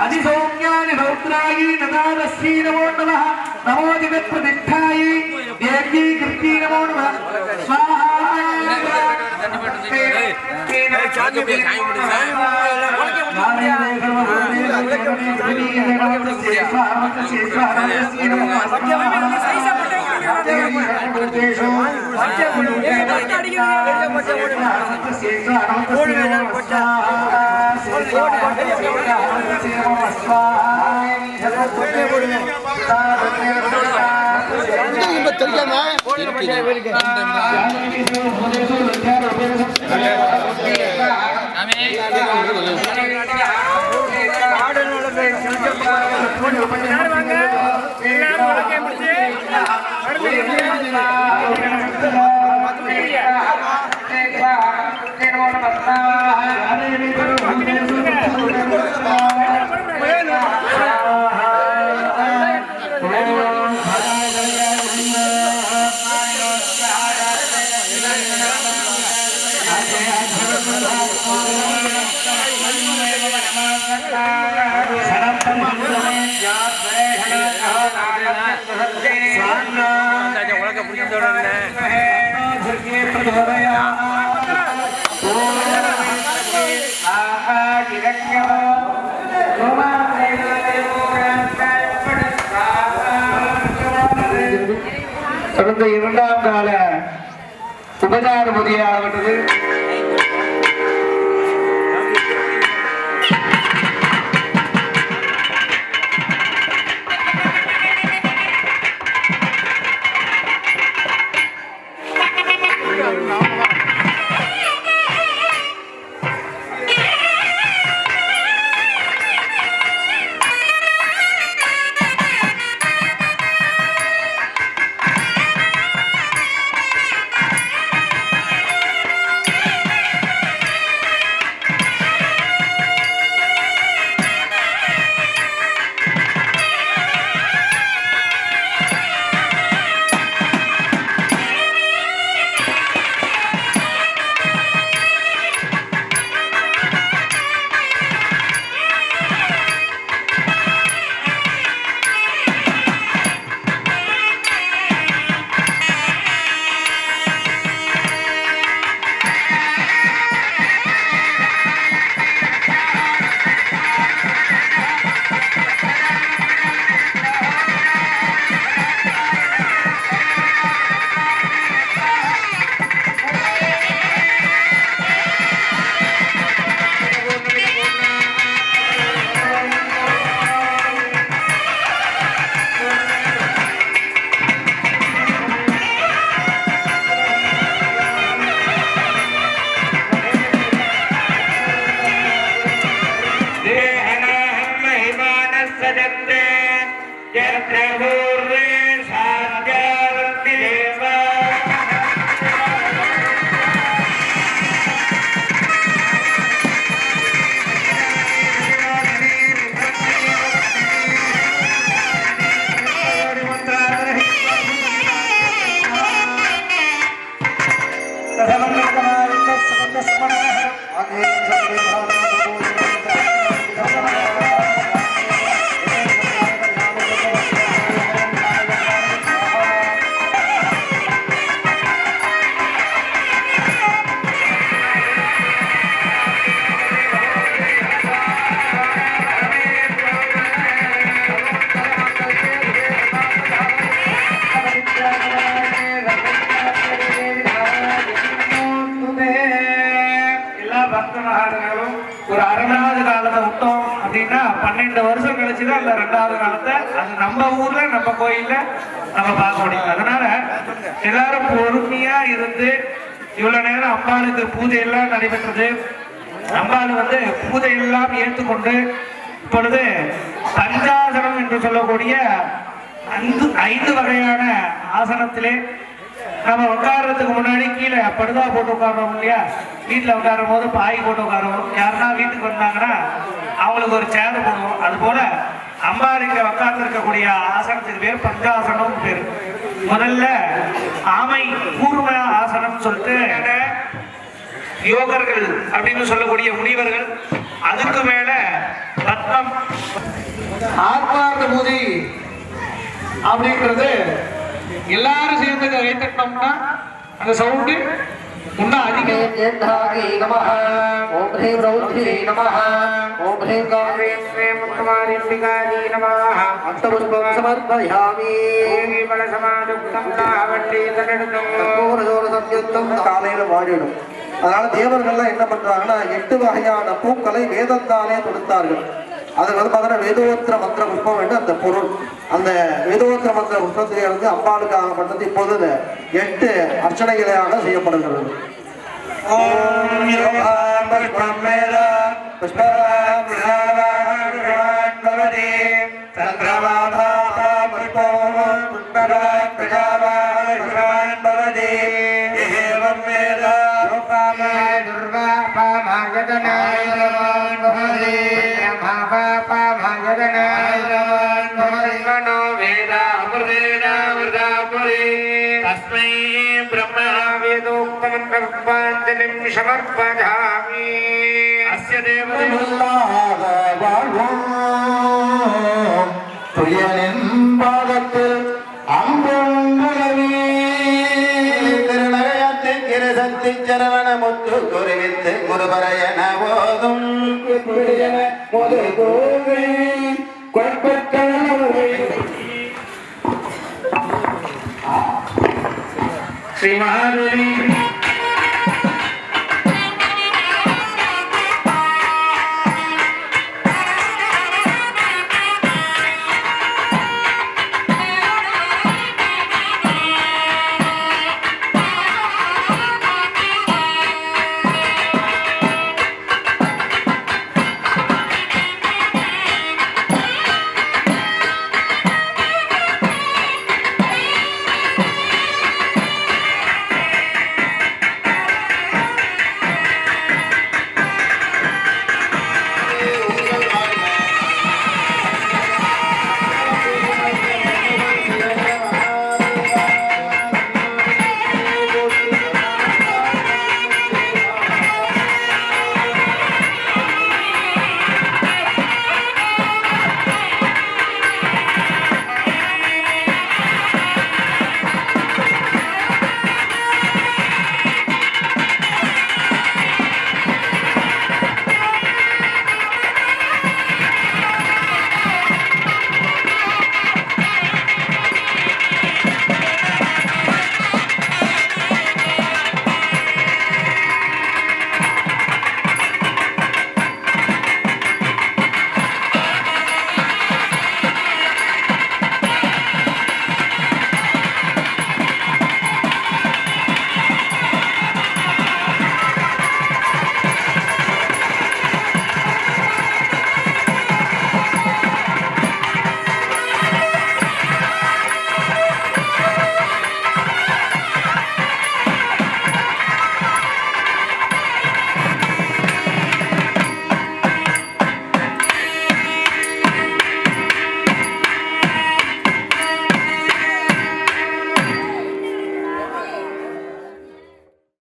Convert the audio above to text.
அதிசௌம்யானி ரௌத்ராயி நதாரஸ்ரீ நமோ நமः நமோ ஜெகத்பிரதிஷ்டாயி தேவ்யை கிருத்தி நமோ நமः ஸ்வாஹா தொடர்ந்து இரண்டாம் கால உபசார முதியாகப்பட்டது. ஒரு அரைநாள் காலத்தை விட்டோம் அப்படின்னா 12 வருஷம் கழிச்சுதான் அந்த 2வது காலத்தை அது நம்ம ஊர்ல நம்ம கோயில்ல நம்ம பார்க்க முடியும். அதனால எல்லாரும் பொறுமையா இருந்து இவ்வளவு நேரம் அம்பாளுக்கு பூஜை எல்லாம் நடைபெற்றது. அம்பாள் பூஜை எல்லாம் ஏற்றுக்கொண்டு இப்பொழுது பஞ்சாசனம் என்று சொல்லக்கூடிய 5 வகையான ஆசனத்திலே நம்ம உட்கார்றதுக்கு முன்னாடி கீழே படுதா போட்டு உட்காரோம் இல்லையா, வீட்டில் உட்காரும் போது பாய் போட்டு உட்காருவோம். யாருன்னா வீட்டுக்கு வந்தாங்கன்னா அவங்களுக்கு ஒரு சேர் போடுவோம். அது போல அம்பாள் இங்க உட்கார்ந்து இருக்கக்கூடிய ஆசனத்துக்கு பேர் பஞ்சாசனம் பேர். முதல்ல ஆமை கூர்ம ஆசனம் சொல்லிட்டு யோகர்கள் அப்படின்னு சொல்லக்கூடிய முனிவர்கள், அதுக்கு மேல பத்மம். ஆத்மார்த்த பூஜை அப்படின்றது எல்லாரும் சேர்ந்து கைத்தட்டோம்னா அந்த சவுண்டு இன்னும் அதிகம். ஓம் ஹ்ரீம் ரௌத்ரி நமஹ ஓம் ஹ்ரீம் காமேஸ்வரே முக்தமாரிம்பிகாரி நமஹ அஷ்டபுஷ்பம் சமர்ப்பயாமி பலசமாதுக்தம் தாவட்டி தடடுதம் பூரஜோர சத்யத்தம் காலையில வாடிடும். அதனால தேவர்கள்லாம் என்ன பண்றாங்கன்னா 8 வகையான பூக்களை வேதத்தாலே தொடுத்தார்கள். அது பார்த்தீங்கன்னா வேதோத்திர மந்திர புஷ்பம் என்று அந்த பொருள். அந்த வேதோத்திர மந்திர புஷ்பத்திலே வந்து அம்பாளுக்காக பண்ணது இப்போது 8 அர்ச்சனைகளாக செய்யப்படுகிறது. ஓம் யோகாம் புஷ்பம் மேல புஷ்பராம் விஹாராம் பவதி சந்திரமாபா புஷ்பம் புஷ்பராம் விஹாராம் பவதி ஏவம் மேல யோகாம் துர்வா பாமயதனாய பவதி तस्मै ब्रह्मा वेदोक्तं प्रपाञ्जलिं समर्पयामि. अस्य துயனின்பாதத்தில் அம்புலவி திருநகயத்தின் கிரசக்தி சரவண முத்து குருவித்து குருபரையன போதும் श्री महादेवी